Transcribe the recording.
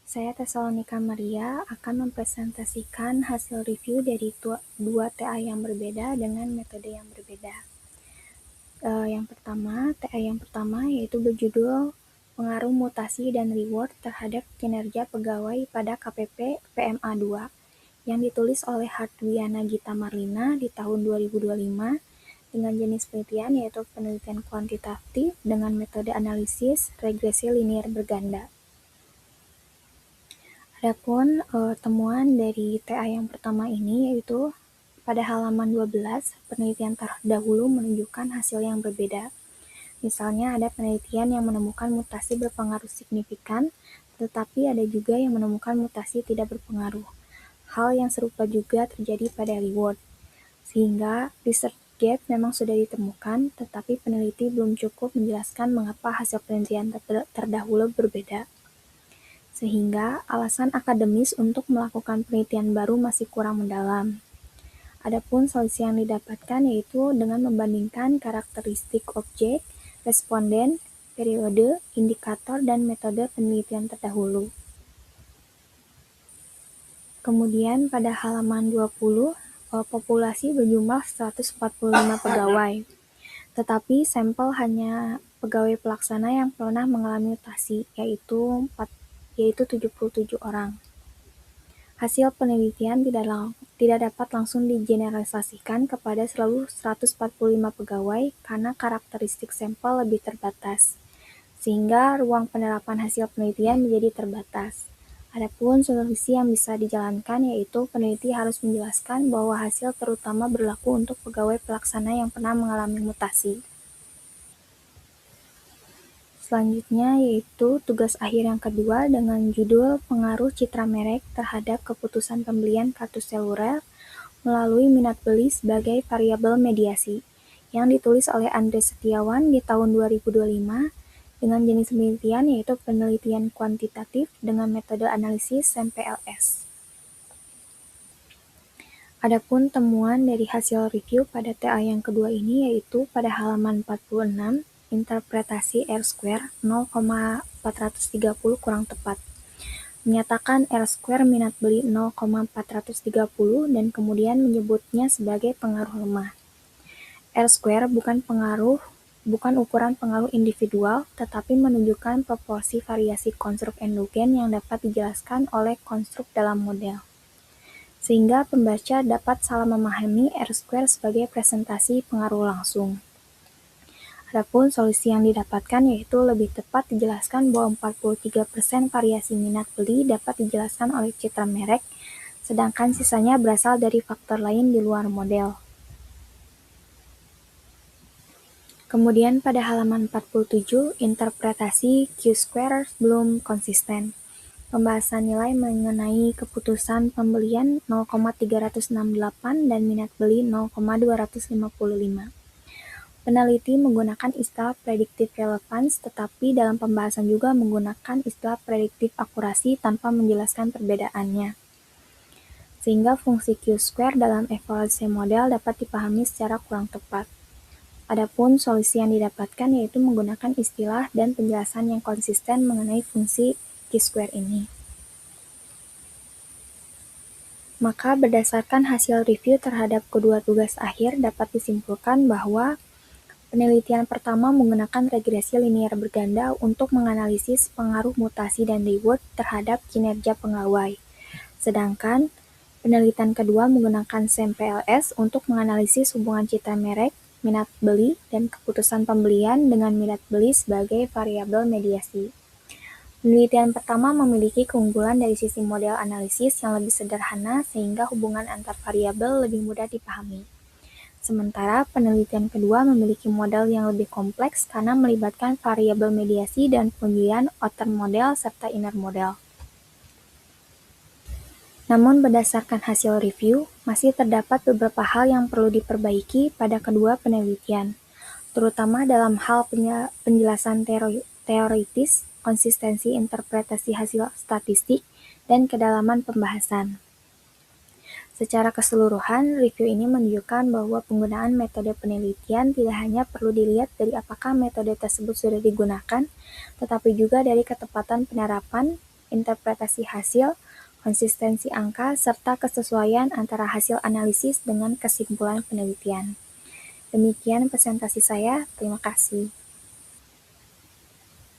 Saya Tesalonika Maria akan mempresentasikan hasil review dari dua TA yang berbeda dengan metode yang berbeda. TA yang pertama yaitu berjudul Pengaruh Mutasi dan Reward terhadap Kinerja Pegawai pada KPP PMA 2 yang ditulis oleh Hardwiana Gita Marlina di tahun 2025 dengan jenis penelitian yaitu penelitian kuantitatif dengan metode analisis regresi linear berganda. Adapun temuan dari TA yang pertama ini yaitu pada halaman 12, penelitian terdahulu menunjukkan hasil yang berbeda. Misalnya ada penelitian yang menemukan mutasi berpengaruh signifikan, tetapi ada juga yang menemukan mutasi tidak berpengaruh. Hal yang serupa juga terjadi pada reward. Sehingga research gap memang sudah ditemukan, tetapi peneliti belum cukup menjelaskan mengapa hasil penelitian terdahulu berbeda. Sehingga alasan akademis untuk melakukan penelitian baru masih kurang mendalam. Adapun solusi yang didapatkan yaitu dengan membandingkan karakteristik objek, responden, periode, indikator, dan metode penelitian terdahulu. Kemudian pada halaman 20, populasi berjumlah 145 pegawai, tetapi sampel hanya pegawai pelaksana yang pernah mengalami mutasi, yaitu 77 orang. Hasil penelitian tidak dapat langsung digeneralisasikan kepada seluruh 145 pegawai karena karakteristik sampel lebih terbatas, sehingga ruang penerapan hasil penelitian menjadi terbatas. Adapun solusi yang bisa dijalankan yaitu peneliti harus menjelaskan bahwa hasil terutama berlaku untuk pegawai pelaksana yang pernah mengalami mutasi. Selanjutnya yaitu tugas akhir yang kedua dengan judul Pengaruh Citra Merek terhadap Keputusan Pembelian Kartu Seluler melalui Minat Beli sebagai Variabel Mediasi, yang ditulis oleh Andre Setiawan di tahun 2025 dengan jenis penelitian yaitu penelitian kuantitatif dengan metode analisis MPLS. Adapun temuan dari hasil review pada TA yang kedua ini yaitu pada halaman 46, interpretasi R-square 0,430 kurang tepat. Menyatakan R-square minat beli 0,430 dan kemudian menyebutnya sebagai pengaruh lemah. R-square bukan ukuran pengaruh individual, tetapi menunjukkan proporsi variasi konstruk endogen yang dapat dijelaskan oleh konstruk dalam model. Sehingga pembaca dapat salah memahami R-square sebagai presentasi pengaruh langsung. Adapun solusi yang didapatkan yaitu lebih tepat dijelaskan bahwa 43% variasi minat beli dapat dijelaskan oleh citra merek, sedangkan sisanya berasal dari faktor lain di luar model. Kemudian pada halaman 47, interpretasi Q-square belum konsisten. Pembahasan nilai mengenai keputusan pembelian 0,368 dan minat beli 0,255. Peneliti menggunakan istilah predictive relevance, tetapi dalam pembahasan juga menggunakan istilah predictive akurasi tanpa menjelaskan perbedaannya. Sehingga fungsi Q-square dalam evaluasi model dapat dipahami secara kurang tepat. Adapun solusi yang didapatkan yaitu menggunakan istilah dan penjelasan yang konsisten mengenai fungsi Q-square ini. Maka berdasarkan hasil review terhadap kedua tugas akhir dapat disimpulkan bahwa penelitian pertama menggunakan regresi linear berganda untuk menganalisis pengaruh mutasi dan reward terhadap kinerja pegawai. Sedangkan penelitian kedua menggunakan SEM-PLS untuk menganalisis hubungan citra merek, minat beli, dan keputusan pembelian dengan minat beli sebagai variabel mediasi. Penelitian pertama memiliki keunggulan dari sisi model analisis yang lebih sederhana sehingga hubungan antar variabel lebih mudah dipahami. Sementara penelitian kedua memiliki model yang lebih kompleks karena melibatkan variabel mediasi dan pengujian outer model serta inner model. Namun berdasarkan hasil review, masih terdapat beberapa hal yang perlu diperbaiki pada kedua penelitian, terutama dalam hal penjelasan teoritis, konsistensi interpretasi hasil statistik, dan kedalaman pembahasan. Secara keseluruhan, review ini menunjukkan bahwa penggunaan metode penelitian tidak hanya perlu dilihat dari apakah metode tersebut sudah digunakan, tetapi juga dari ketepatan penerapan, interpretasi hasil, konsistensi angka, serta kesesuaian antara hasil analisis dengan kesimpulan penelitian. Demikian presentasi saya, terima kasih.